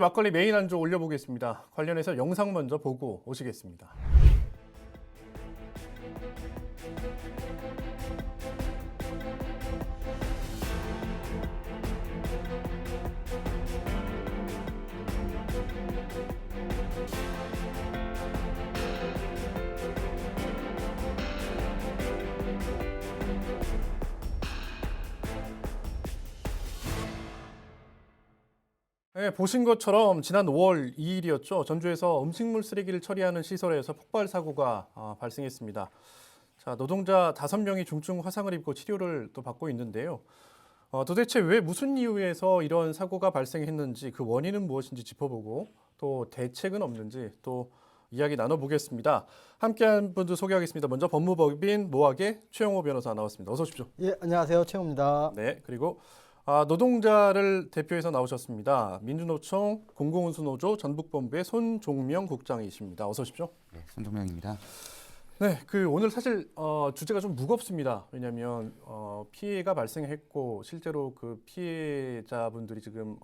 막걸리 메인 안주 올려보겠습니다. 관련해서 영상 먼저 보고 오시겠습니다. 네, 보신 것처럼 지난 5월 2일이었죠. 전주에서 음식물 쓰레기를 처리하는 시설에서 폭발 사고가 발생했습니다. 자, 노동자 5명이 중증 화상을 입고 치료를 또 받고 있는데요. 도대체 왜 무슨 이유에서 이런 사고가 발생했는지 그 원인은 무엇인지 짚어보고 또 대책은 없는지 또 이야기 나눠보겠습니다. 함께한 분들 소개하겠습니다. 먼저 법무법인 모학의 최영호 변호사 나왔습니다. 어서 오십시오. 예, 안녕하세요. 최영호입니다. 네, 그리고 노동자를 대표해서 나오셨습니다. 민주노총 공공운수노조 전북본부의 손종명 국장이십니다. 어서 오십시오. 네, 손종명입니다. 네, 오늘 사실 주제가 좀 무겁습니다. 왜냐하면 피해가 발생했고 실제로 그 피해자분들이 지금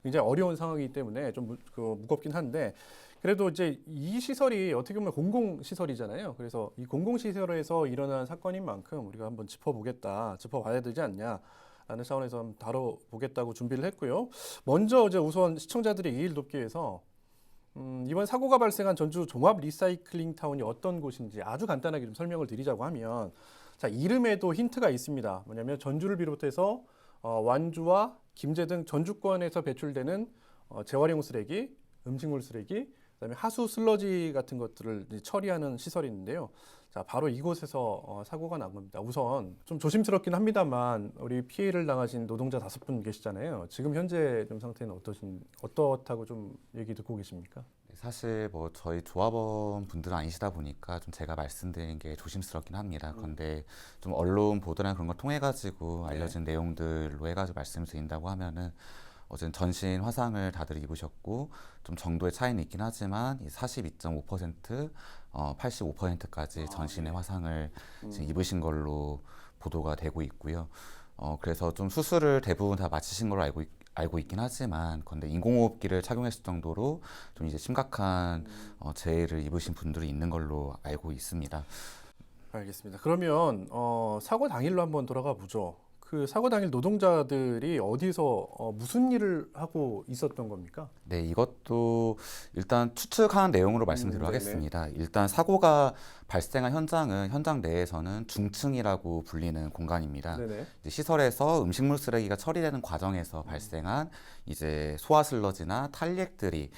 굉장히 어려운 상황이기 때문에 좀 무겁긴 한데 그래도 이제 이 시설이 어떻게 보면 공공시설이잖아요. 그래서 이 공공시설에서 일어난 사건인 만큼 우리가 한번 짚어봐야 되지 않냐라는 차원에서 한번 다뤄보겠다고 준비를 했고요. 먼저 이제 우선 시청자들의 이해를 돕기 위해서 이번 사고가 발생한 전주 종합 리사이클링 타운이 어떤 곳인지 아주 간단하게 좀 설명을 드리자고 하면 자, 이름에도 힌트가 있습니다. 뭐냐면 전주를 비롯해서 완주와 김제 등 전주권에서 배출되는 재활용 쓰레기, 음식물 쓰레기, 그다음에 하수 슬러지 같은 것들을 처리하는 시설이 있는데요. 자, 바로 이곳에서 사고가 난 겁니다. 우선 좀 조심스럽긴 합니다만 우리 피해를 당하신 노동자 5분 계시잖아요. 지금 현재 좀 상태는 어떻다고 좀 얘기 듣고 계십니까? 사실 뭐 저희 조합원 분들은 아니시다 보니까 좀 제가 말씀드리는 게 조심스럽긴 합니다. 그런데 좀 언론 보도나 그런 걸 통해 가지고 알려진 내용들로 해가지고 말씀드린다고 하면은 어쨌든 전신 화상을 다들 입으셨고 좀 정도의 차이는 있긴 하지만 42.5%, 85%까지 전신의 화상을 지금 입으신 걸로 보도가 되고 있고요. 그래서 좀 수술을 대부분 다 마치신 걸로 알고 있긴 하지만 근데 인공호흡기를 착용했을 정도로 좀 이제 심각한 재해를 입으신 분들이 있는 걸로 알고 있습니다. 알겠습니다. 그러면 사고 당일로 한번 돌아가 보죠. 그 사고 당일 노동자들이 어디서 무슨 일을 하고 있었던 겁니까? 네, 이것도 일단 추측한 내용으로 말씀드리도록 네네. 하겠습니다. 일단 사고가 발생한 현장은 현장 내에서는 중층이라고 불리는 공간입니다. 네네. 이제 시설에서 음식물 쓰레기가 처리되는 과정에서 발생한 이제 소화 슬러지나 탈리액들이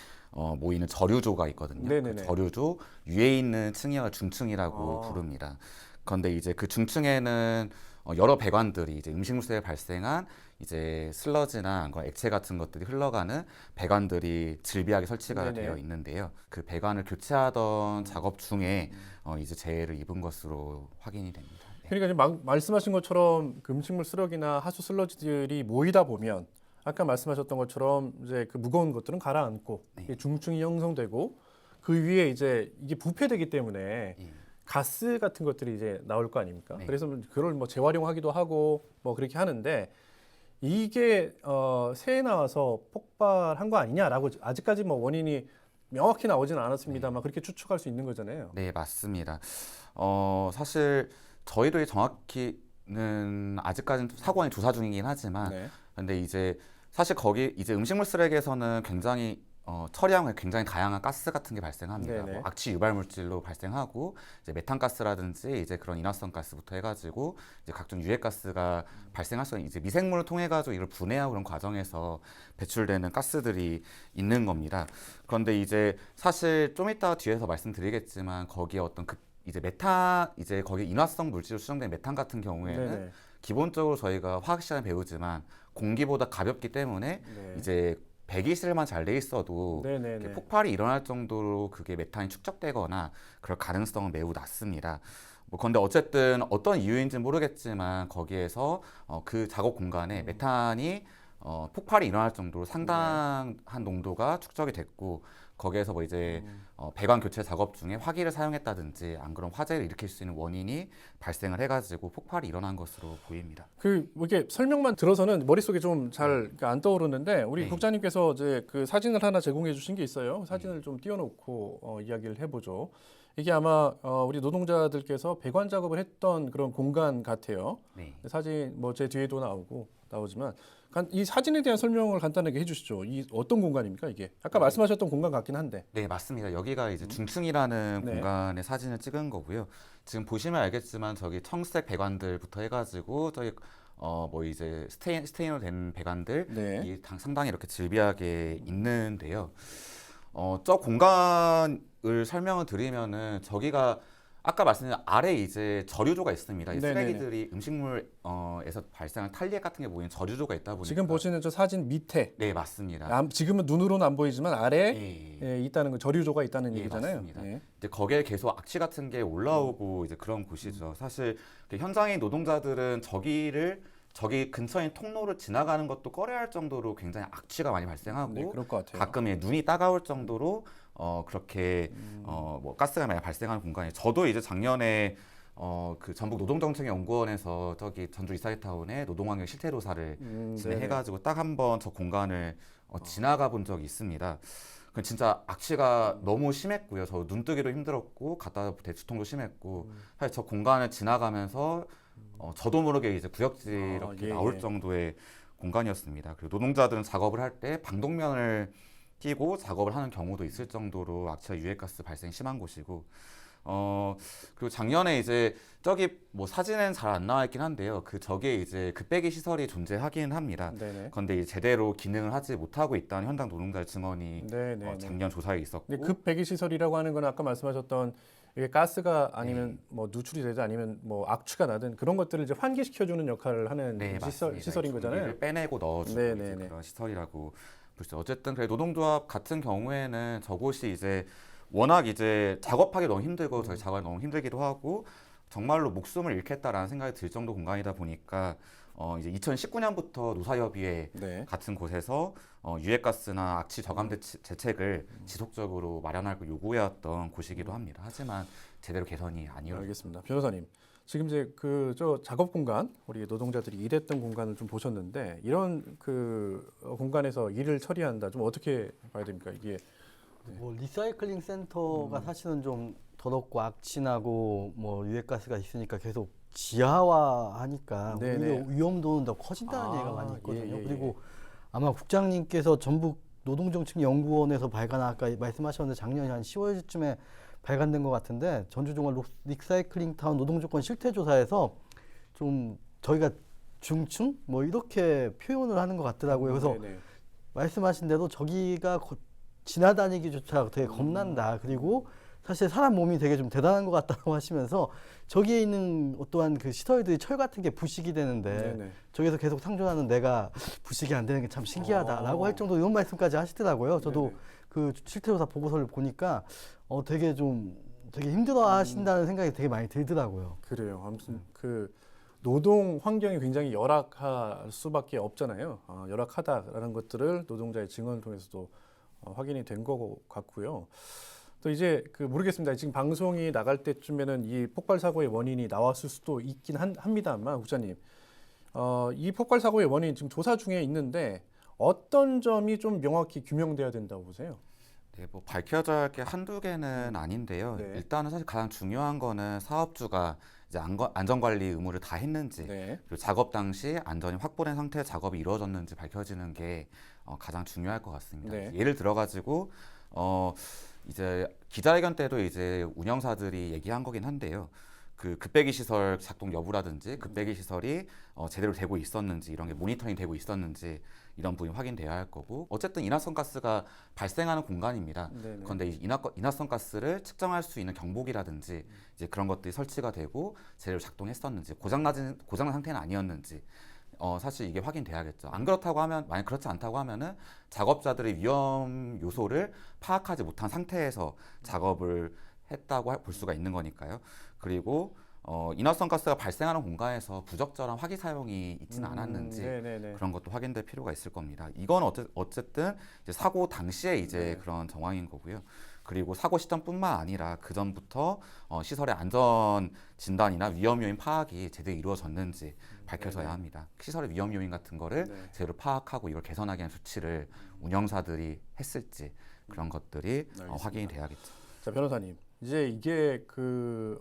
모이는 저류조가 있거든요. 네네네. 그 저류조 위에 있는 층이 중층이라고 부릅니다. 그런데 이제 그 중층에는 여러 배관들이 이제 음식물 쓰레기가 발생한 이제 슬러지나 아니면 액체 같은 것들이 흘러가는 배관들이 질비하게 설치가 네네. 되어 있는데요. 그 배관을 교체하던 작업 중에 이제 재해를 입은 것으로 확인이 됩니다. 네. 그러니까 지금 말씀하신 것처럼 그 음식물 쓰레기나 하수 슬러지들이 모이다 보면 아까 말씀하셨던 것처럼 이제 그 무거운 것들은 가라앉고 네. 중층이 형성되고 그 위에 이제 이게 부패되기 때문에 예. 가스 같은 것들이 이제 나올 거 아닙니까? 네. 그래서 그걸 뭐 재활용하기도 하고 뭐 그렇게 하는데 이게 새해 나와서 폭발한 거 아니냐라고 아직까지 뭐 원인이 명확히 나오지는 않았습니다만 그렇게 추측할 수 있는 거잖아요. 네, 맞습니다. 사실 저희도 정확히는 아직까지는 사고원이 조사 중이긴 하지만 네. 근데 이제 사실 거기 이제 음식물 쓰레기에서는 굉장히 처리하면 굉장히 다양한 가스 같은 게 발생합니다. 네네. 뭐 악취 유발 물질로 발생하고 이제 메탄가스라든지 이제 그런 인화성 가스부터 해가지고 이제 각종 유해 가스가 발생할 수 있는 이제 미생물을 통해 가지고 이걸 분해하고 그런 과정에서 배출되는 가스들이 있는 겁니다. 그런데 이제 사실 좀 이따 뒤에서 말씀드리겠지만 거기에 어떤 이제 이제 거기 인화성 물질로 수정된 메탄 같은 경우에는 네네. 기본적으로 저희가 화학 시간에 배우지만 공기보다 가볍기 때문에 네. 이제 배기실만 잘 돼 있어도 네네네. 폭발이 일어날 정도로 그게 메탄이 축적되거나 그럴 가능성은 매우 낮습니다. 뭐 그런데 어쨌든 어떤 이유인지는 모르겠지만 거기에서 그 작업 공간에 메탄이 폭발이 일어날 정도로 상당한 농도가 축적이 됐고 거기에서 뭐 이제 배관 교체 작업 중에 화기를 사용했다든지 안 그런 화재를 일으킬 수 있는 원인이 발생을 해가지고 폭발이 일어난 것으로 보입니다. 뭐 이게 설명만 들어서는 머릿속에 좀 잘 안 떠오르는데 우리 네. 국장님께서 이제 그 사진을 하나 제공해 주신 게 있어요. 사진을 좀 띄워놓고 이야기를 해보죠. 이게 아마 우리 노동자들께서 배관 작업을 했던 그런 공간 같아요. 네. 사진 뭐 제 뒤에도 나오지만 이 사진에 대한 설명을 간단하게 해주시죠. 이 어떤 공간입니까 이게? 아까 말씀하셨던 공간 같긴 한데. 네, 맞습니다. 여기가 이제 중층이라는 네. 공간의 사진을 찍은 거고요. 지금 보시면 알겠지만 저기 청색 배관들부터 해가지고 저기 뭐 이제 스테인으로 된 배관들 네. 이 상당히 이렇게 질비하게 있는데요. 저 공간을 설명을 드리면은 저기가 아까 말씀드린 아래 이제 저류조가 있습니다. 이 네네네. 쓰레기들이 음식물에서 발생한 탈리액 같은 게 모이는 저류조가 있다 보니까 지금 보시는 저 사진 밑에 네, 맞습니다. 지금은 눈으로는 안 보이지만 아래 예. 있다는 거 저류조가 있다는 예, 얘기잖아요. 맞습니다. 예. 이제 거기에 계속 악취 같은 게 올라오고 이제 그런 곳이죠. 사실 현장의 노동자들은 저기 근처인 통로를 지나가는 것도 꺼려할 정도로 굉장히 악취가 많이 발생하고 네, 그럴 것 같아요. 가끔 눈이 따가울 정도로 그렇게 뭐 가스가 많이 발생하는 공간이 저도 이제 작년에 그 전북 노동정책연구원에서 저기 전주 이사이타운에 노동환경 실태조사를 진행해가지고 딱 한 번 저 공간을 지나가 본 적이 있습니다. 그 진짜 악취가 너무 심했고요. 저 눈뜨기도 힘들었고 갖다 대추통도 심했고 사실 저 공간을 지나가면서 저도 모르게 이제 구역질 이렇게 예, 나올 예. 정도의 공간이었습니다. 그리고 노동자들은 작업을 할 때 방독면을 끼고 작업을 하는 경우도 있을 정도로 악취와 유해가스 발생이 심한 곳이고 그리고 작년에 이제 저기 뭐 사진은 잘 안 나와 있긴 한데요. 저기에 이제 급배기 시설이 존재하긴 합니다. 네네. 그런데 이제 제대로 기능을 하지 못하고 있다는 현장 노동자의 증언이 네네. 작년 조사에 있었고 근데 급배기 시설이라고 하는 건 아까 말씀하셨던 이게 가스가 아니면 뭐 누출이 되든 아니면 뭐 악취가 나든 그런 것들을 이제 환기시켜주는 역할을 하는 네, 맞습니다. 시설인 거잖아요. 전기를 빼내고 넣어주고 네네네. 이제 그런 시설이라고 볼 수 있어요. 어쨌든 그래 노동조합 같은 경우에는 저곳이 이제 워낙 이제 작업하기 너무 힘들고 저희 작업이 너무 힘들기도 하고 정말로 목숨을 잃겠다라는 생각이 들 정도 공간이다 보니까 이제 2019년부터 노사협의회 네. 같은 곳에서 유해가스나 악취 저감 대책을 지속적으로 마련하고 요구해왔던 곳이기도 합니다. 하지만 제대로 개선이 안 이루어졌습니다. 알겠습니다. 변호사님. 지금 이제 저 작업 공간, 우리 노동자들이 일했던 공간을 좀 보셨는데 이런 공간에서 일을 처리한다. 좀 어떻게 봐야 됩니까? 이게 뭐 리사이클링 센터가 사실은 좀 더럽고 악취나고 뭐 유해가스가 있으니까 계속 지하화하니까 네네. 오히려 위험도는 더 커진다는 얘기가 많이 있거든요. 예, 예, 예. 그리고 아마 국장님께서 전북 노동정책연구원에서 아까 말씀하셨는데 작년 한 10월쯤에 발간된 것 같은데 전주종합 리사이클링 타운 노동조건 실태조사에서 좀 저희가 중층 뭐 이렇게 표현을 하는 것 같더라고요. 그래서 네네. 말씀하신 대로 저기가 지나다니기조차 되게 겁난다. 그리고 사실 사람 몸이 되게 좀 대단한 것 같다고 하시면서 저기에 있는 어떠한 그 시설들이 철 같은 게 부식이 되는데 네네. 저기서 계속 상존하는 내가 부식이 안 되는 게 참 신기하다라고 할 정도 이런 말씀까지 하시더라고요. 저도 네네. 그 실태조사 보고서를 보니까 되게 힘들어 하신다는 생각이 되게 많이 들더라고요. 그래요. 아무튼 노동 환경이 굉장히 열악할 수밖에 없잖아요. 열악하다라는 것들을 노동자의 증언을 통해서도 확인이 된 것 같고요. 또 이제 모르겠습니다. 지금 방송이 나갈 때쯤에는 이 폭발 사고의 원인이 나왔을 수도 있긴 합니다만, 국장님, 이 폭발 사고의 원인 지금 조사 중에 있는데 어떤 점이 좀 명확히 규명돼야 된다고 보세요? 네, 뭐 밝혀져야 할 게 한두 개는 아닌데요. 네. 일단은 사실 가장 중요한 거는 사업주가 이제 안전관리 의무를 다 했는지 네. 그리고 작업 당시 안전이 확보된 상태의 작업이 이루어졌는지 밝혀지는 게 가장 중요할 것 같습니다. 네. 예를 들어가지고 이제 기자회견 때도 이제 운영사들이 얘기한 거긴 한데요. 급배기 시설 작동 여부라든지 급배기 시설이 제대로 되고 있었는지 이런 게 모니터링 되고 있었는지 이런 부분이 확인돼야 할 거고 어쨌든 인화성 가스가 발생하는 공간입니다. 네네. 그런데 이 인화성 가스를 측정할 수 있는 경보기라든지 이제 그런 것들이 설치가 되고 제대로 작동했었는지 고장난 상태는 아니었는지 사실 이게 확인돼야겠죠. 안 그렇다고 하면 만약 그렇지 않다고 하면은 작업자들의 위험 요소를 파악하지 못한 상태에서 작업을 했다고 볼 수가 있는 거니까요. 그리고 인화성 가스가 발생하는 공간에서 부적절한 화기 사용이 있지는 않았는지 네네네. 그런 것도 확인될 필요가 있을 겁니다. 이건 어쨌든 이제 사고 당시에 이제 그런 정황인 거고요. 그리고 사고 시점뿐만 아니라 그 전부터 시설의 안전 진단이나 위험 요인 파악이 제대로 이루어졌는지 밝혀져야 합니다. 시설의 위험 요인 같은 거를 제대로 파악하고 이걸 개선하기 위한 조치를 운영사들이 했을지 그런 것들이 확인이 돼야겠죠. 자, 변호사님. 이제 이게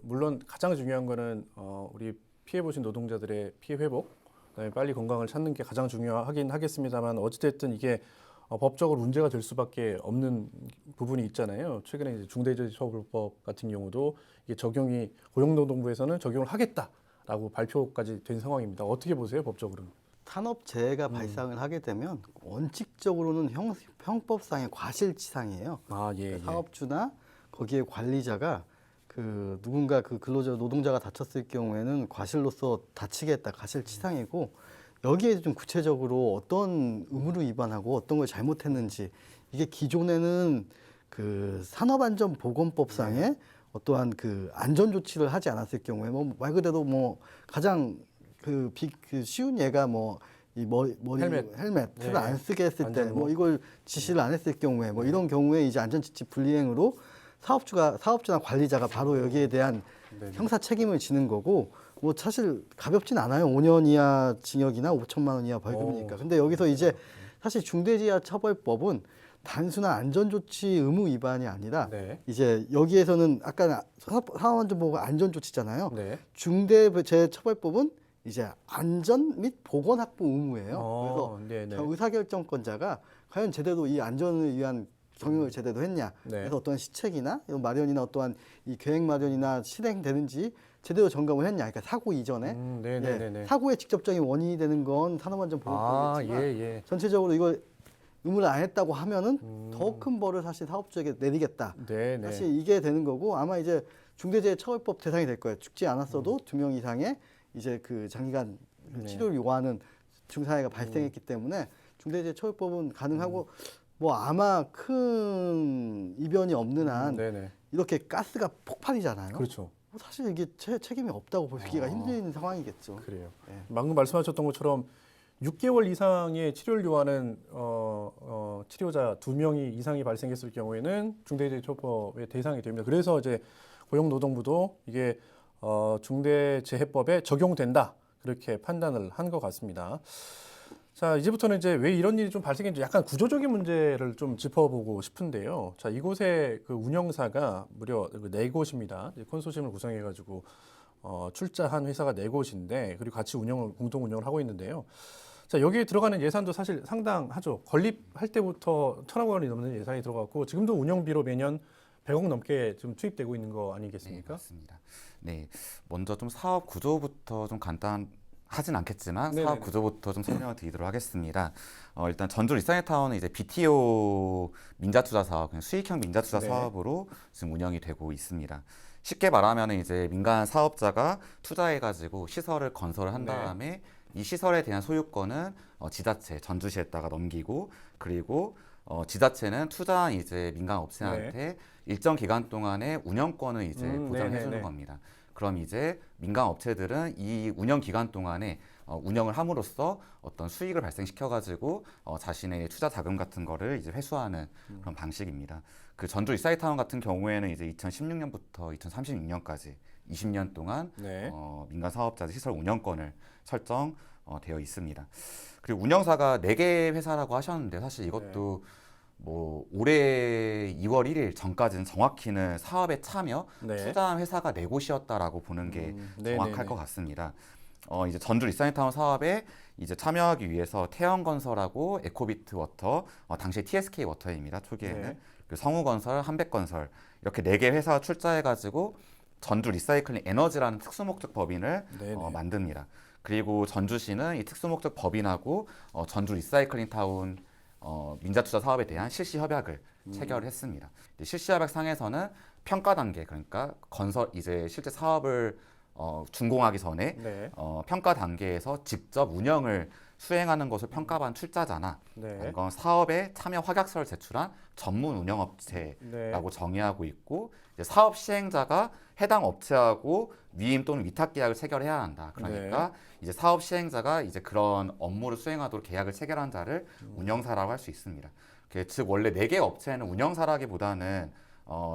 물론 가장 중요한 거는 우리 피해 보신 노동자들의 피해 회복, 그다음에 빨리 건강을 찾는 게 가장 중요하긴 하겠습니다만 어찌됐든 이게 법적으로 문제가 될 수밖에 없는 부분이 있잖아요. 최근에 이제 중대재해처벌법 같은 경우도 이게 고용노동부에서는 적용을 하겠다라고 발표까지 된 상황입니다. 어떻게 보세요, 법적으로는? 산업재해가 발생을 하게 되면 원칙적으로는 형법상의 과실치상이에요. 아, 예. 사업주나 거기에 관리자가 누군가 근로자 노동자가 다쳤을 경우에는 과실로서 다치게 했다 과실치상이고 여기에 좀 구체적으로 어떤 의무를 위반하고 어떤 걸 잘못했는지 이게 기존에는 산업안전보건법상에 어떠한 안전 조치를 하지 않았을 경우에 말 그대로 가장 쉬운 예가 머리 헬멧을 안 쓰게 했을 때 이걸 지시를 안 했을 경우에 이런 경우에 이제 안전지침 불이행으로 사업주나 관리자가 바로 여기에 대한 형사 책임을 지는 거고 사실 가볍진 않아요. 5년 이하 징역이나 5천만 원 이하 벌금이니까. 근데 여기서 이제 사실 중대재해처벌법은 단순한 안전조치 의무 위반이 아니라 이제 여기에서는 아까 산업안전보건 안전조치잖아요. 중대재해처벌법은 이제 안전 및 보건 확보 의무예요. 그래서 의사결정권자가 과연 제대로 이 안전을 위한 경영을 제대로 했냐. 그래서 어떤 시책이나 이런 마련이나 어떠한 이 계획 마련이나 실행되는지 제대로 점검을 했냐. 그러니까 사고 이전에 사고의 직접적인 원인이 되는 건 산업안전보건법이지만 전체적으로 이걸 의무를 안 했다고 하면은 더 큰 벌을 사실 사업주에게 내리겠다. 사실 이게 되는 거고 아마 이제 중대재해처벌법 대상이 될 거예요. 죽지 않았어도 2명 이상의 이제 장기간 치료를 요구하는 중상해가 발생했기 때문에 중대재해처벌법은 가능하고 아마 큰 이변이 없는 한 이렇게 가스가 폭발이잖아요. 그렇죠. 사실 이게 책임이 없다고 보기가 힘든 상황이겠죠. 그래요. 방금 말씀하셨던 것처럼 6개월 이상의 치료를 요하는 치료자 2명이 이상이 발생했을 경우에는 중대재해처벌법의 대상이 됩니다. 그래서 이제 고용노동부도 이게 중대재해법에 적용된다 그렇게 판단을 한 것 같습니다. 자, 이제부터는 이제 왜 이런 일이 좀 발생했는지 약간 구조적인 문제를 좀 짚어보고 싶은데요. 자, 이곳의 운영사가 무려 4곳입니다. 컨소시엄을 구성해가지고 출자한 회사가 4곳인데 그리고 같이 공동 운영을 하고 있는데요. 자, 여기에 들어가는 예산도 사실 상당하죠. 건립할 때부터 1,000억 원이 넘는 예산이 들어갔고 지금도 운영비로 매년 100억 넘게 좀 투입되고 있는 거 아니겠습니까? 네, 맞습니다. 네, 먼저 좀 사업 구조부터 좀 하진 않겠지만 사업 구조부터 좀 설명을 드리도록 하겠습니다. 일단 전주 리사이타운은 이제 BTO 민자투자 사업, 그냥 수익형 민자투자 사업으로 지금 운영이 되고 있습니다. 쉽게 말하면 이제 민간 사업자가 투자해가지고 시설을 건설을 한 다음에 이 시설에 대한 소유권은 지자체 전주시에다가 넘기고 그리고 지자체는 투자한 이제 민간 업체한테 일정 기간 동안의 운영권을 이제 보장해 주는 겁니다. 그럼 이제 민간 업체들은 이 운영 기간 동안에 운영을 함으로써 어떤 수익을 발생시켜가지고 자신의 투자 자금 같은 거를 이제 회수하는 그런 방식입니다. 그 전주 리사이타운 같은 경우에는 이제 2016년부터 2036년까지 20년 동안 민간 사업자들 시설 운영권을 설정되어 있습니다. 그리고 운영사가 4개 회사라고 하셨는데 사실 이것도 올해 2월 1일 전까지는 정확히는 사업에 참여, 투자한 회사가 4곳이었다라고 보는 게 정확할 것 같습니다. 이제 전주 리사이타운 사업에 이제 참여하기 위해서 태영건설하고 에코비트 워터, 당시 TSK 워터입니다. 초기에는 그리고 성우건설, 한백건설 이렇게 4개 회사가 출자해가지고 전주 리사이클링 에너지라는 특수목적 법인을 만듭니다. 그리고 전주시는 이 특수목적 법인하고 전주 리사이클링 타운 민자투자 사업에 대한 실시 협약을 체결했습니다. 실시 협약 상에서는 평가 단계, 그러니까 건설 이제 실제 사업을 준공하기 전에 네. 평가 단계에서 직접 운영을 수행하는 것을 평가받은 출자자나 네. 이건 사업에 참여 확약서를 제출한 전문 운영업체라고 네. 정의하고 있고 이제 사업 시행자가 해당 업체하고 위임 또는 위탁 계약을 체결해야 한다. 그러니까 이제 사업 시행자가 이제 그런 업무를 수행하도록 계약을 체결한 자를 운영사라고 할 수 있습니다. 즉 원래 4개 업체는 운영사라기보다는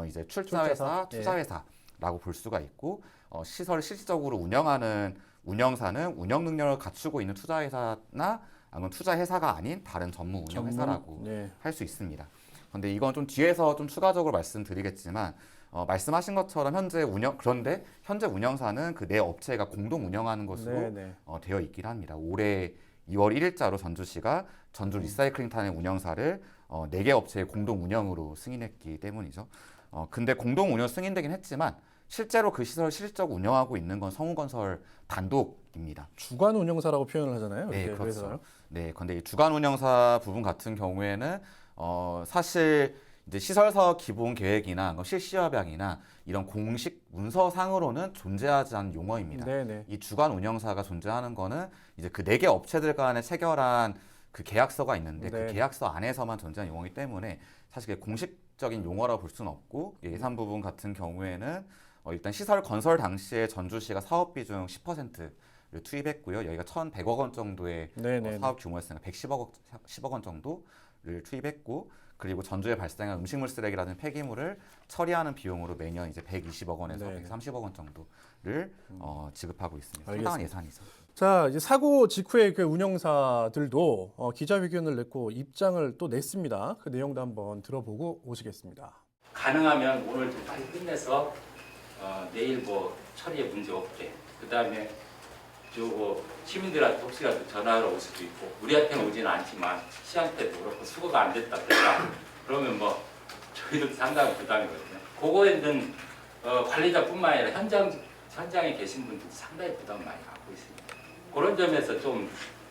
이제 출자회사, 투자회사라고 볼 수가 있고 시설을 실질적으로 운영하는 운영사는 운영 능력을 갖추고 있는 투자회사나 아니면 투자회사가 아닌 다른 전문 운영회사라고 네. 할 수 있습니다. 근데 이건 좀 뒤에서 좀 추가적으로 말씀드리겠지만 말씀하신 것처럼 그런데 현재 운영사는 그 네 업체가 공동 운영하는 것으로 네. 네. 되어 있긴 합니다. 올해 2월 1일자로 전주시가 전주 리사이클링탄의 운영사를 4개 업체의 공동 운영으로 승인했기 때문이죠. 근데 공동 운영 승인되긴 했지만 실제로 그 시설을 실질적으로 운영하고 있는 건 성우건설 단독입니다. 주관 운영사라고 표현을 하잖아요. 네, 이렇게. 그렇죠. 그래서요? 네, 근데 이 주간 운영사 부분 같은 경우에는 사실 이제 시설 사업 기본 계획이나 실시협약이나 이런 공식 문서상으로는 존재하지 않는 용어입니다. 네네. 이 주간 운영사가 존재하는 거는 이제 그 4개 업체들 간에 체결한 그 계약서가 있는데 네. 그 계약서 안에서만 존재하는 용어이기 때문에 사실 그게 공식적인 용어라고 볼 수는 없고 예산 부분 같은 경우에는 일단 시설 건설 당시에 전주시가 사업비 중 10%를 투입했고요. 여기가 1,100억 원 정도의 네네. 사업 규모였으니까 10억 원 정도를 투입했고 그리고 전주에 발생한 음식물 쓰레기라든 폐기물을 처리하는 비용으로 매년 이제 120억 원에서 네. 130억 원 정도를 지급하고 있습니다. 알겠습니다. 상당한 예산이죠. 자, 이제 사고 직후에 그 운영사들도 기자회견을 냈고 입장을 또 냈습니다. 그 내용도 한번 들어보고 오시겠습니다. 가능하면 오늘 좀 빨리 끝내서 내일 뭐 처리에 문제 없게. 그 다음에 저거 시민들한테 혹시라도 전화가 올 수도 있고 우리한테는 오지는 않지만 시한테도 그렇고 수거가 안 됐다 그랬다. 그러면 뭐 저희도 상당히 부담이거든요. 그거에는 관리자뿐만 아니라 현장에 계신 분들이 상당히 부담 많이 갖고 있습니다. 그런 점에서 좀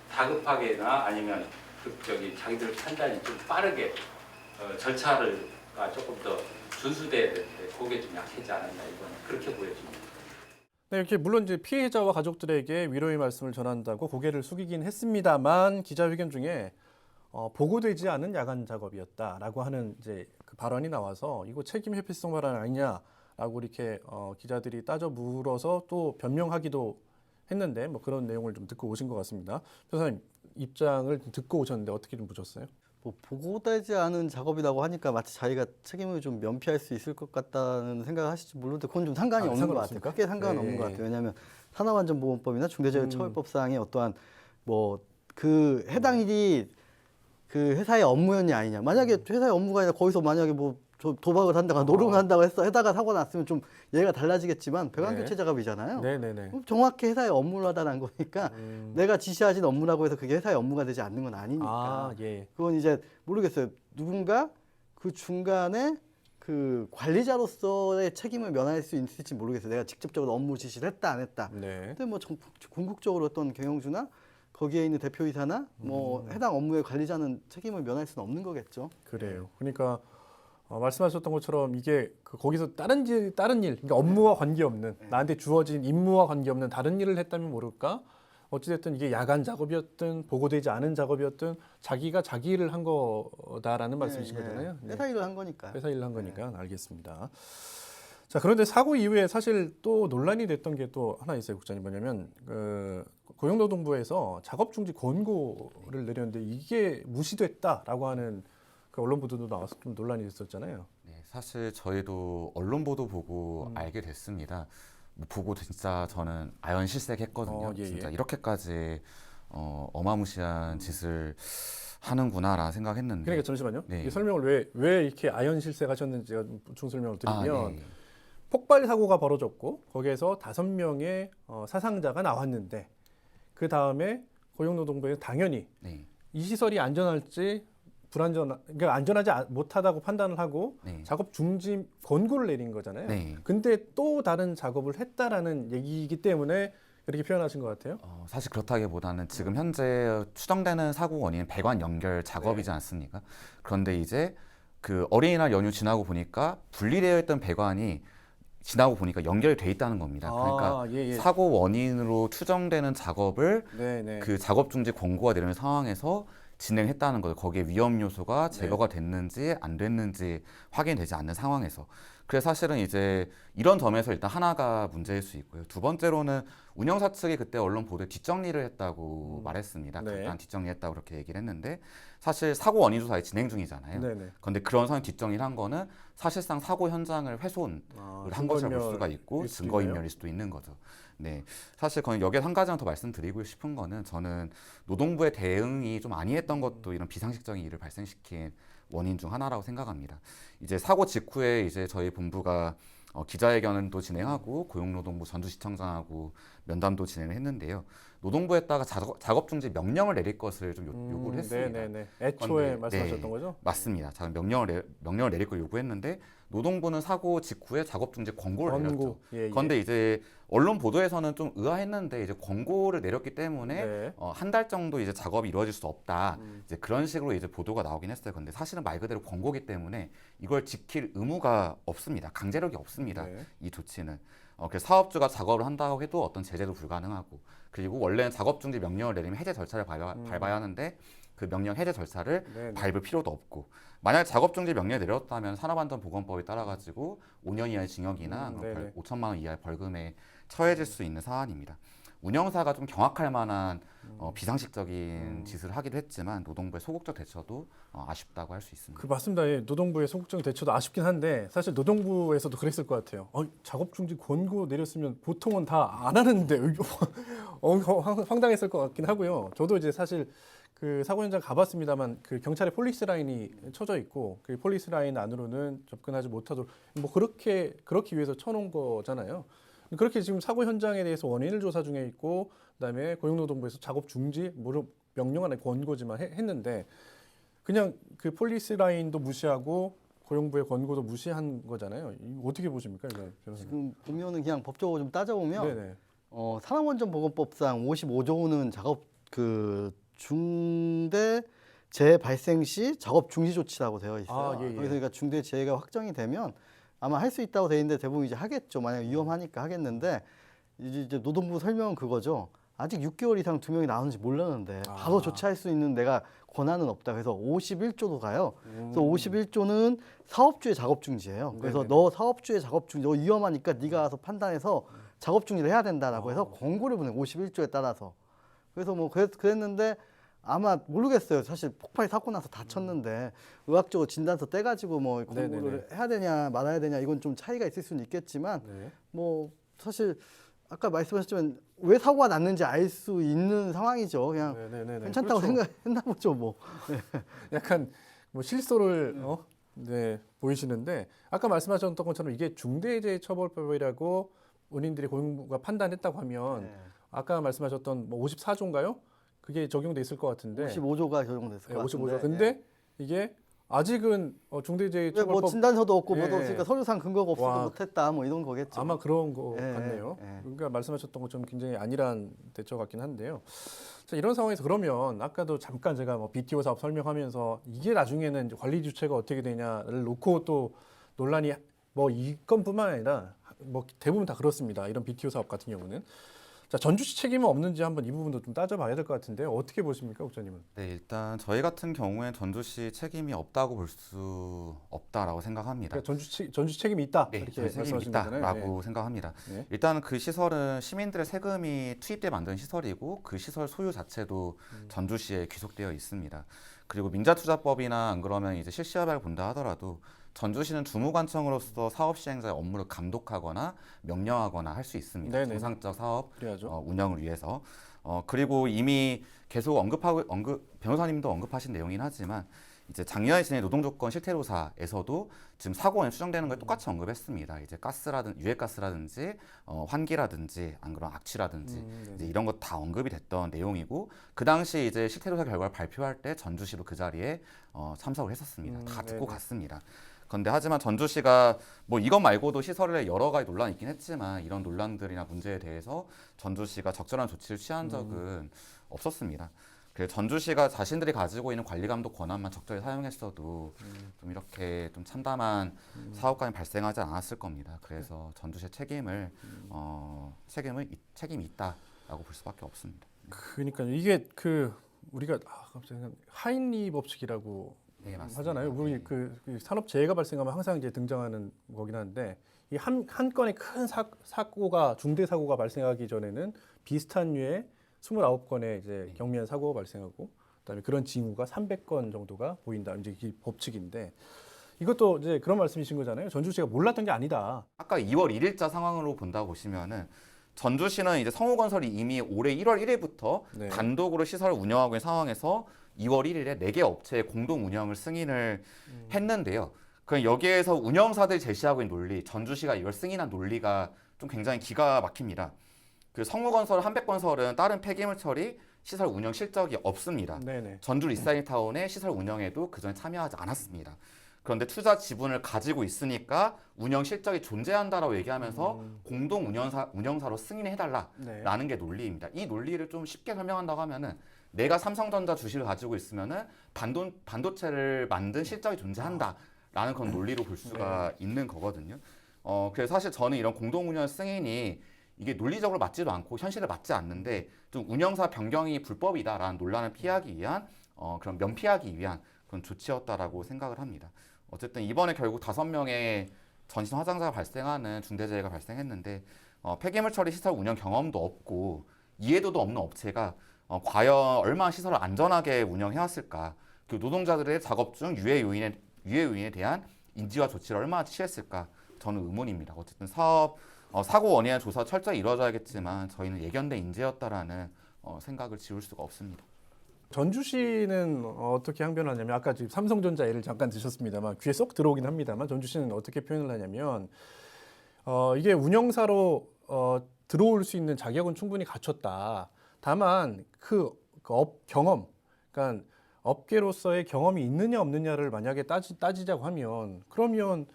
다급하게나 아니면 자기들 판단이 좀 빠르게 절차가 조금 더 준수돼야 되는데 그게 좀 약하지 않았나 이거는 그렇게 보여집니다. 네, 이렇게 물론 이제 피해자와 가족들에게 위로의 말씀을 전한다고 고개를 숙이긴 했습니다만 기자회견 중에 보고되지 않은 야간 작업이었다라고 하는 이제 그 발언이 나와서 이거 책임 회피성 발언 아니냐라고 이렇게 기자들이 따져 물어서 또 변명하기도 했는데 뭐 그런 내용을 좀 듣고 오신 것 같습니다. 변호사님 입장을 좀 듣고 오셨는데 어떻게 좀 보셨어요? 뭐 보고되지 않은 작업이라고 하니까 마치 자기가 책임을 좀 면피할 수 있을 것 같다는 생각을 하실지 모르는데 그건 좀 상관이 없는 것 같아요. 상관없습니까? 크게 상관은 없는 것 같아요. 왜냐하면 산업안전보건법이나 중대재해처벌법상의 어떠한 뭐 그 해당 일이 그 회사의 업무였냐 아니냐. 만약에 회사의 업무가 아니라 거기서 만약에 뭐 도박을 한다거나 노름을 한다고 해다가 사고 났으면 좀 얘가 달라지겠지만 배관교체 작업이잖아요. 네네네. 그럼 정확히 회사의 업무를 하다는 거니까 내가 지시하신 업무라고 해서 그게 회사의 업무가 되지 않는 건 아니니까. 아 예. 그건 이제 모르겠어요. 누군가 그 중간에 그 관리자로서의 책임을 면할 수 있을지 모르겠어요. 내가 직접적으로 업무 지시를 했다 안 했다. 네. 근데 뭐 궁극적으로 어떤 경영주나 거기에 있는 대표이사나 뭐 해당 업무의 관리자는 책임을 면할 수는 없는 거겠죠. 그래요. 그러니까 말씀하셨던 것처럼 이게 거기서 다른 일, 그러니까 업무와 관계없는 나한테 주어진 임무와 관계없는 다른 일을 했다면 모를까? 어찌됐든 이게 야간 작업이었든 보고되지 않은 작업이었든 자기가 자기 일을 한 거다라는 말씀이신 거잖아요. 네. 회사 일을 한 거니까. 회사 일을 한 거니까 알겠습니다. 자, 그런데 사고 이후에 사실 또 논란이 됐던 게 또 하나 있어요, 국장님. 뭐냐면 고용노동부에서 작업 중지 권고를 내렸는데 이게 무시됐다라고 하는 그 언론 보도도 나와서 좀 논란이 됐었잖아요. 네, 사실 저희도 언론 보도 보고 알게 됐습니다. 뭐 보고 진짜 저는 아연실색했거든요. 예, 진짜 예. 이렇게까지 어마무시한 짓을 하는구나라 생각했는데. 그러니까 잠시만요. 네. 이 설명을 왜 이렇게 아연실색하셨는지 제가 좀 보충 설명을 드리면 네. 폭발 사고가 벌어졌고 거기에서 5명의 사상자가 나왔는데 그 다음에 고용노동부에서 당연히 네. 이 시설이 안전할지 그러니까 안전하지 못하다고 판단을 하고 네. 작업 중지 권고를 내린 거잖아요. 네. 근데 또 다른 작업을 했다라는 얘기이기 때문에 이렇게 표현하신 것 같아요. 사실 그렇다기보다는 지금 현재 추정되는 사고 원인은 배관 연결 작업이지 않습니까? 그런데 이제 그 어린이날 연휴 지나고 보니까 분리되어 있던 배관이 지나고 보니까 연결돼 있다는 겁니다. 그러니까 예, 예. 사고 원인으로 추정되는 작업을 네네. 그 작업 중지 권고가 내리는 상황에서 진행했다는 거예요. 거기에 위험 요소가 제거가 됐는지 안 됐는지 확인되지 않는 상황에서. 그래서 사실은 이제 이런 점에서 일단 하나가 문제일 수 있고요. 두 번째로는 운영사 측이 그때 언론 보도에 뒷정리를 했다고 말했습니다. 네. 간단 뒷정리했다고 그렇게 얘기를 했는데 사실 사고 원인 조사에 진행 중이잖아요. 네네. 그런데 그런 상황 뒷정리를 한 거는 사실상 사고 현장을 훼손을 한 것이라 볼 수가 있고 증거인멸일 수도 있는 거죠. 네, 사실 거의 여기에 한 가지만 더 말씀드리고 싶은 거는 저는 노동부의 대응이 좀 안이했던 것도 이런 비상식적인 일을 발생시킨 원인 중 하나라고 생각합니다. 이제 사고 직후에 이제 저희 본부가 기자회견도 진행하고 고용노동부 전주시청장하고 면담도 진행을 했는데요. 노동부에다가 작업 중지 명령을 내릴 것을 좀 요구를 했습니다. 네네네. 애초에 그런데, 말씀하셨던 네, 거죠? 맞습니다. 명령을 내릴 걸 요구했는데 노동부는 사고 직후에 작업 중지 권고를 내렸죠. 예, 예. 그런데 이제 언론 보도에서는 좀 의아했는데 이제 권고를 내렸기 때문에 네. 한 달 정도 이제 작업이 이루어질 수 없다. 이제 그런 식으로 이제 보도가 나오긴 했어요. 근데 사실은 말 그대로 권고기 때문에 이걸 지킬 의무가 없습니다. 강제력이 없습니다. 네. 이 조치는. 그래서 사업주가 작업을 한다고 해도 어떤 제재도 불가능하고 그리고 원래는 작업 중지 명령을 내리면 해제 절차를 밟아야 하는데 그 명령 해제 절차를 네네. 밟을 필요도 없고 만약 작업 중지 명령을 내렸다면 산업안전보건법에 따라 가지고 5년 이하의 징역이나 네네. 5천만 원 이하의 벌금에 처해질 수 있는 사안입니다. 운영사가 좀 경악할 만한 비상식적인 짓을 하기도 했지만 노동부의 소극적 대처도 아쉽다고 할 수 있습니다. 그 맞습니다. 예, 노동부의 소극적 대처도 아쉽긴 한데 사실 노동부에서도 그랬을 것 같아요. 작업 중지 권고 내렸으면 보통은 다 안 하는데 황당했을 것 같긴 하고요. 저도 이제 사실 그 사고 현장 가봤습니다만 그 경찰의 폴리스 라인이 쳐져 있고 그 폴리스 라인 안으로는 접근하지 못하도록 뭐 그렇기 위해서 쳐놓은 거잖아요. 그렇게 지금 사고 현장에 대해서 원인을 조사 중에 있고 그다음에 고용노동부에서 작업 중지 명령 안에 권고지만 했는데 그냥 그 폴리스 라인도 무시하고 고용부의 권고도 무시한 거잖아요. 이거 어떻게 보십니까, 이거 변호사님? 지금 보면은 그냥 법적으로 좀 따져보면 네네. 산업안전보건법상 55조는 작업 그 중대 재해 발생 시 작업 중지 조치라고 되어 있어요. 예, 예. 그래서 그러니까 중대 재해가 확정이 되면 아마 할 수 있다고 되어 있는데 대부분 이제 하겠죠. 만약 위험하니까 하겠는데 이제 노동부 설명은 그거죠. 아직 6개월 이상 2명이 나오는지 몰랐는데 바로 조치할 수 있는 내가 권한은 없다. 그래서 51조도 가요. 그래서 51조는 사업주의 작업 중지예요. 그래서 네네. 너 사업주의 작업 중지, 너 위험하니까 네가 가서 판단해서 작업 중지를 해야 된다라고 해서 권고를 보내 51조에 따라서. 그래서 뭐 그랬는데 아마 모르겠어요. 사실 폭발 사고 나서 다쳤는데 의학적으로 진단서 떼가지고 뭐 권고를 네네네. 해야 되냐 말아야 되냐 이건 좀 차이가 있을 수는 있겠지만 네. 뭐 사실 아까 말씀하셨지만 왜 사고가 났는지 알 수 있는 상황이죠. 그냥 네네네. 괜찮다고 그렇죠. 생각했나 보죠. 뭐. 약간 뭐 실소를 보이시는데 아까 말씀하셨던 것처럼 이게 중대재해처벌법이라고 은인들이 고용부가 판단했다고 하면 아까 말씀하셨던 뭐 54조인가요? 그게 적용돼 있을 것 같은데. 55조가 적용됐을 것 55조. 같은데. 근데 이게 아직은 뭐 중대재해처벌법 진단서도 없고 예, 뭐도 없으니까 서류상 근거가 없어서 와. 못했다 뭐 이런 거겠죠. 아마 그런 거 예, 같네요. 예. 그러니까 말씀하셨던 것처럼 굉장히 안일한 대처 같긴 한데요. 자, 이런 상황에서 그러면 아까도 잠깐 제가 뭐 BTO 사업 설명하면서 이게 나중에는 이제 관리 주체가 어떻게 되냐를 놓고 또 논란이 뭐 이건뿐만 아니라 뭐 대부분 다 그렇습니다. 이런 BTO 사업 같은 경우는. 자, 전주시 책임은 없는지 한번 이 부분도 좀 따져봐야 될 것 같은데 어떻게 보십니까, 국장님은? 네, 일단 저희 같은 경우엔 전주시 책임이 없다고 볼 수 없다라고 생각합니다. 그러니까 전주 책임이 있다 네, 이렇게 저희 책임이 말씀하시는 거잖아요. 있다라고 생각합니다. 네. 일단은 그 시설은 시민들의 세금이 투입돼 만든 시설이고 그 시설 소유 자체도 전주시에 귀속되어 있습니다. 그리고 민자투자법이나 안 그러면 이제 실시협약을 본다 하더라도 전주시는 주무관청으로서 사업 시행자의 업무를 감독하거나 명령하거나 할 수 있습니다. 네네. 정상적 사업 그래야죠. 운영을 위해서. 그리고 이미 계속 변호사님도 언급하신 내용이긴 하지만 이제 작년에 진행 노동조건 실태조사에서도 지금 사고원이 추정되는 걸 똑같이 언급했습니다. 이제 유해가스라든지 환기라든지 안 그런 악취라든지 이제 이런 것 다 언급이 됐던 내용이고 그 당시 이제 실태조사 결과를 발표할 때 전주시도 그 자리에 참석을 했었습니다. 다 듣고 네네. 갔습니다. 그런데 하지만 전주시가 뭐 이것 말고도 시설에 여러 가지 논란이 있긴 했지만 이런 논란들이나 문제에 대해서 전주시가 적절한 조치를 취한 적은 없었습니다. 그래서 전주시가 자신들이 가지고 있는 관리 감독 권한만 적절히 사용했어도 좀 이렇게 좀 참담한 사고감이 발생하지 않았을 겁니다. 그래서 전주시의 책임이 있다라고 볼 수밖에 없습니다. 그러니까 이게 그 우리가 갑자기 하인리 법칙이라고 네, 맞습니다. 하잖아요. 우리 그 산업 재해가 발생하면 항상 이제 등장하는 거긴 한데 이 한 건의 큰 사고가 중대 사고가 발생하기 전에는 비슷한 류의 29건의 이제 경미한 사고가 발생하고 그다음에 그런 징후가 300건 정도가 보인다. 이제 이 법칙인데 이것도 이제 그런 말씀이신 거잖아요. 전주시가 몰랐던 게 아니다. 아까 2월 1일자 상황으로 본다고 보시면은 전주시는 이제 성우건설이 이미 올해 1월 1일부터 네. 단독으로 시설을 운영하고 있는 상황에서 2월 1일에 4개 업체의 공동 운영을 승인을 했는데요. 그럼 여기에서 운영사들이 제시하고 있는 논리, 전주시가 이걸 승인한 논리가 좀 굉장히 기가 막힙니다. 그 성우건설, 한백건설은 다른 폐기물 처리 시설 운영 실적이 없습니다. 네네. 전주 리사이클타운의 시설 운영에도 그전에 참여하지 않았습니다. 그런데 투자 지분을 가지고 있으니까 운영 실적이 존재한다라고 얘기하면서 공동 운영사로 승인해달라라는 네. 게 논리입니다. 이 논리를 좀 쉽게 설명한다고 하면은 내가 삼성전자 주식을 가지고 있으면은 반도체를 만든 실적이 존재한다라는 그런 논리로 볼 수가 있는 거거든요. 그래서 사실 저는 이런 공동 운영 승인이 이게 논리적으로 맞지도 않고 현실에 맞지 않는데 좀 운영사 변경이 불법이다라는 논란을 피하기 위한 그런 면피하기 위한 그런 조치였다라고 생각을 합니다. 어쨌든 이번에 결국 5명의 전신 화장자가 발생하는 중대재해가 발생했는데 폐기물 처리 시설 운영 경험도 없고 이해도도 없는 업체가 과연 얼마나 시설을 안전하게 운영해왔을까? 그 노동자들의 작업 중 유해 요인에 대한 인지와 조치를 얼마나 취했을까? 저는 의문입니다. 어쨌든 사고 원인의 조사 철저히 이루어져야겠지만 저희는 예견된 인재였다라는 생각을 지울 수가 없습니다. 전주시는 어떻게 항변하냐면 아까 지금 삼성전자 예를 잠깐 드셨습니다만 귀에 쏙 들어오긴 합니다만 전주시는 어떻게 표현을 하냐면 이게 운영사로 들어올 수 있는 자격은 충분히 갖췄다. 다만 그 경험, 그러니까 업계로서의 경험이 있느냐 없느냐를 만약에 따지자고 하면 그러면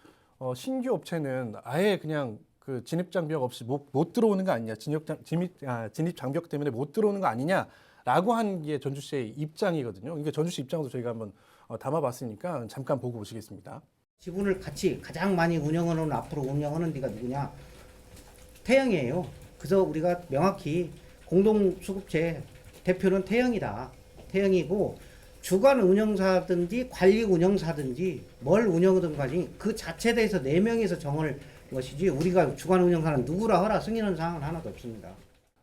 신규 업체는 아예 그냥 그 진입 장벽 없이 못 들어오는 거 아니냐, 진입 장벽 때문에 못 들어오는 거 아니냐. 라고 한 게 전주시의 입장이거든요. 그러니까 전주시 입장도 저희가 한번 담아봤으니까 잠깐 보고 오시겠습니다. 지분을 같이 가장 많이 운영하는 앞으로 운영하는 데가 누구냐? 태영이에요. 그래서 우리가 명확히 공동수급체 대표는 태영이다. 태영이고 주간 운영사든지 관리 운영사든지 뭘 운영하든 간에 그 자체에 대해서 4명이서 정할 것이지 우리가 주간 운영사는 누구라 하라 승인하는 사항은 하나도 없습니다.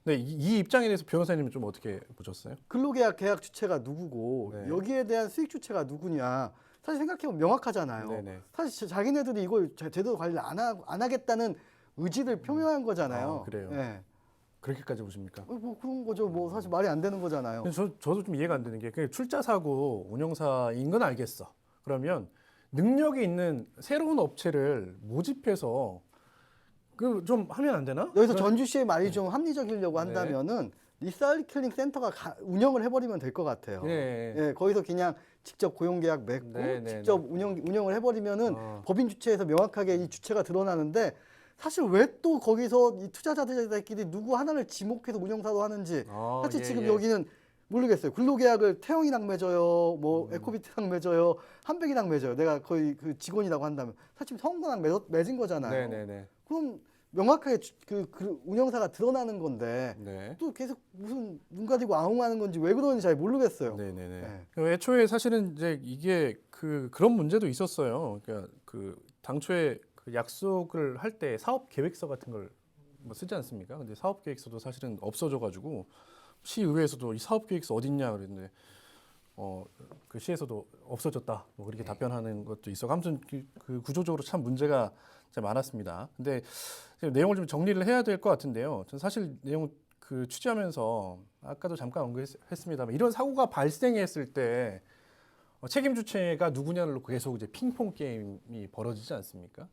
네, 이 입장에 대해서 변호사님은 좀 어떻게 보셨어요? 근로계약 계약 주체가 누구고 네. 여기에 대한 수익 주체가 누구냐 사실 생각해보면 명확하잖아요. 네네. 사실 자기네들이 이걸 제대로 관리를 안 하겠다는 의지를 표명한 거잖아요. 그래요? 예. 그렇게까지 보십니까? 뭐 그런 거죠. 뭐 사실 말이 안 되는 거잖아요. 근데 저도 좀 이해가 안 되는 게 그냥 출자 사고 운영사인 건 알겠어. 그러면 능력이 있는 새로운 업체를 모집해서 그 좀 하면 안 되나? 여기서 전주시의 말이 좀 합리적이려고 네. 한다면은 리사이클링 센터가 운영을 해버리면 될 것 같아요. 예. 예, 거기서 그냥 직접 고용계약 맺고 네, 네, 직접 운영을 해버리면은 법인 주체에서 명확하게 이 주체가 드러나는데 사실 왜 또 거기서 이 투자자들끼리 누구 하나를 지목해서 운영사로 하는지 사실 지금 여기는 모르겠어요. 근로계약을 태영이랑 맺어요, 뭐 에코비트랑 맺어요, 한백이랑 맺어요. 내가 거의 그 직원이라고 한다면 사실 성과랑 맺은 거잖아요. 네네네. 그럼 명확하게 그 운영사가 드러나는 건데 네. 또 계속 무슨 눈 가리고 아웅하는 건지 왜 그러는지 잘 모르겠어요. 네네네. 네. 그 애초에 사실은 이제 이게 그런 문제도 있었어요. 그러니까 그 당초에 그 약속을 할 때 사업 계획서 같은 걸 뭐 쓰지 않습니까? 근데 사업 계획서도 사실은 없어져가지고 시의회에서도 이 사업 계획서 어딨냐 그랬는데 그 시에서도 없어졌다. 뭐 그렇게 답변하는 것도 있어. 아무튼 그 구조적으로 참 문제가 진짜 많았습니다. 근데 내용을 좀 정리를 해야 될 것 같은데요. 전 사실 내용 그 취재하면서 아까도 잠깐 언급했습니다만 이런 사고가 발생했을 때 책임 주체가 누구냐를 놓고 계속 이제 핑퐁 게임이 벌어지지 않습니까?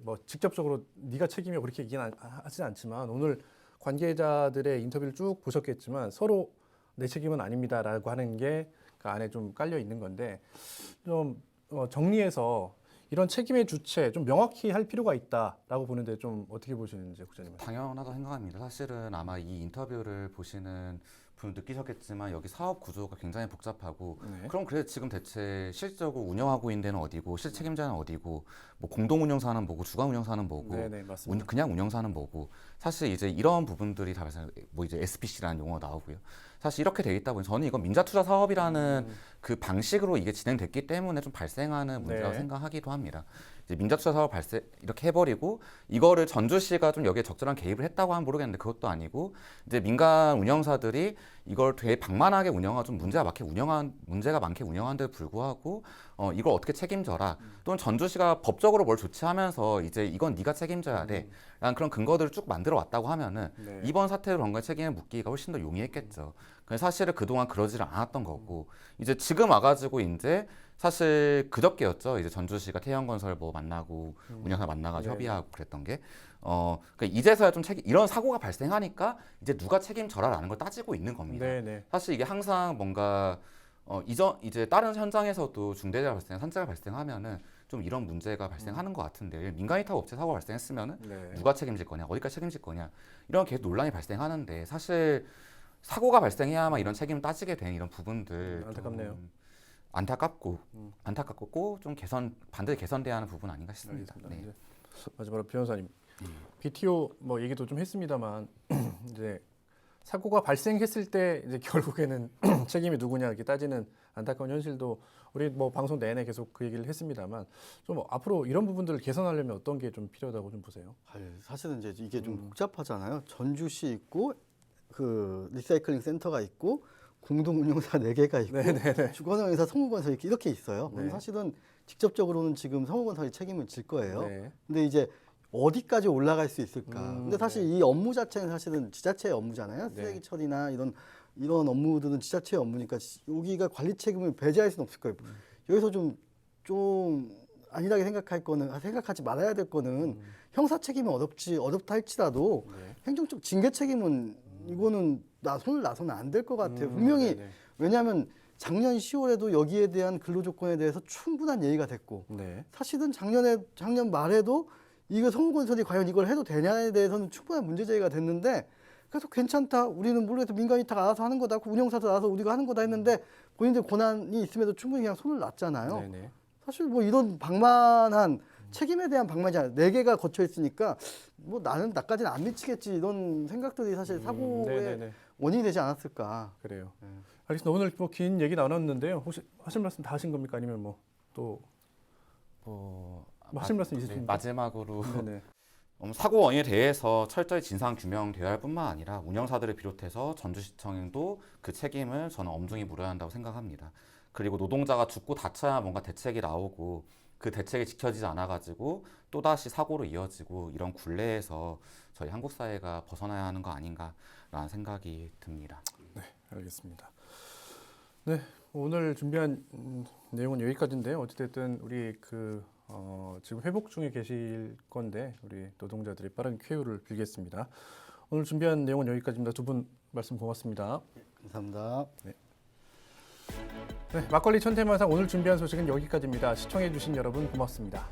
뭐 직접적으로 네가 책임이야 그렇게 얘기는 하진 않지만 오늘 관계자들의 인터뷰를 쭉 보셨겠지만 서로 내 책임은 아닙니다라고 하는 게 그 안에 좀 깔려 있는 건데 좀 정리해서 이런 책임의 주체 좀 명확히 할 필요가 있다라고 보는데 좀 어떻게 보시는지 국장님. 당연하다고 생각합니다. 사실은 아마 이 인터뷰를 보시는 느끼셨겠지만 여기 사업 구조가 굉장히 복잡하고 네. 그럼 그래 지금 대체 실질적으로 운영하고 있는 데는 어디고 실책임자는 어디고 뭐 공동 운영사는 뭐고 주관 운영사는 뭐고 네네 맞습니다. 그냥 운영사는 뭐고 사실 이제 이런 부분들이 다 뭐 이제 SPC라는 용어가 나오고요. 사실 이렇게 돼 있다 보니 저는 이건 민자투자 사업이라는 그 방식으로 이게 진행됐기 때문에 좀 발생하는 문제라고 네. 생각하기도 합니다. 이제 민자투자 사업 발생 이렇게 해버리고 이거를 전주시가 좀 여기에 적절한 개입을 했다고 하면 모르겠는데 그것도 아니고 이제 민간 운영사들이 이걸 되게 방만하게 운영하고 좀 문제가 많게 운영한 데 불구하고 이걸 어떻게 책임져라 또는 전주시가 법적으로 뭘 조치하면서 이제 이건 네가 책임져야 돼 라는 그런 근거들을 쭉 만들어 왔다고 하면은 네. 이번 사태로 그런 거에 책임을 묻기가 훨씬 더 용이했겠죠. 근데 사실은 그동안 그러지를 않았던 거고 이제 지금 와가지고 이제 사실 그저께였죠. 이제 전주시가 태형건설 뭐 만나고 운영사 만나가지고 네. 협의하고 그랬던 게 그러니까 이제서야 좀 이런 사고가 발생하니까 이제 누가 책임져라라는 걸 따지고 있는 겁니다. 네네. 사실 이게 항상 뭔가 이제 다른 현장에서도 중대재해가 산재가 발생하면은 좀 이런 문제가 발생하는 것 같은데 민간이 타고 업체 사고가 발생했으면은 네. 누가 책임질 거냐, 어디까지 책임질 거냐 이런 계속 논란이 발생하는데 사실 사고가 발생해야만 이런 책임을 따지게 된 이런 부분들 안타깝네요. 좀 안타깝고 좀 반드시 개선돼야 하는 부분 아닌가 싶습니다. 알겠습니다. 네. 이제 마지막으로 변호사님, BTO 뭐 얘기도 좀 했습니다만 이제 사고가 발생했을 때 이제 결국에는 책임이 누구냐 이렇게 따지는 안타까운 현실도 우리 뭐 방송 내내 계속 그 얘기를 했습니다만 좀 앞으로 이런 부분들을 개선하려면 어떤 게 좀 필요하다고 좀 보세요? 사실은 이제 이게 좀 복잡하잖아요. 전주시 있고 그 리사이클링 센터가 있고 공동 운영사 4개가 있고 네네네. 주거형사 성우건설 이렇게 있어요. 그럼 네. 사실은 직접적으로는 지금 성우건설이 책임을 질 거예요. 네. 근데 이제 어디까지 올라갈 수 있을까? 음, 근데 사실 이 업무 자체는 사실은 지자체의 업무잖아요. 네. 쓰레기 처리나 이런 업무들은 지자체의 업무니까 여기가 관리 책임을 배제할 수는 없을 거예요. 여기서 좀 아니라게 생각하지 말아야 될 거는 형사 책임이 어렵다 할지라도 네. 행정적 징계 책임은 이거는 손을 놔서는 안 될 것 같아요. 분명히 네네. 왜냐하면 작년 10월에도 여기에 대한 근로 조건에 대해서 충분한 얘기가 됐고 네. 사실은 작년 말에도 이거 성우건설이 과연 이걸 해도 되냐에 대해서는 충분한 문제 제기가 됐는데 그래서 괜찮다. 우리는 모르겠어. 민간이 다 알아서 하는 거다. 운영사도 알아서 우리가 하는 거다 했는데 본인들 권한이 있음에도 충분히 그냥 손을 놨잖아요. 네네. 사실 뭐 이런 방만한 책임에 대한 방만이잖아요. 4개가 거쳐 있으니까 뭐 나까지는 안 미치겠지 이런 생각들이 사실 사고의 네네네. 원인이 되지 않았을까. 그래요. 네. 알겠습니다. 오늘 뭐 긴 얘기 나눴는데요. 혹시 하실 말씀 다 하신 겁니까? 아니면 뭐 또 뭐 하실 말씀 있으십니까? 마지막으로 네네. 사고 원인에 대해서 철저히 진상 규명되어야 할 뿐만 아니라 운영사들을 비롯해서 전주시청도 그 책임을 저는 엄중히 물어야 한다고 생각합니다. 그리고 노동자가 죽고 다쳐야 뭔가 대책이 나오고 그 대책이 지켜지지 않아가지고 또다시 사고로 이어지고 이런 굴레에서 저희 한국 사회가 벗어나야 하는 거 아닌가라는 생각이 듭니다. 네, 알겠습니다. 네, 오늘 준비한 내용은 여기까지인데요. 어찌됐든 우리 지금 회복 중에 계실 건데 우리 노동자들의 빠른 쾌유를 빌겠습니다. 오늘 준비한 내용은 여기까지입니다. 두 분 말씀 고맙습니다. 감사합니다. 네, 막걸리 천태만상 오늘 준비한 소식은 여기까지입니다. 시청해주신 여러분 고맙습니다.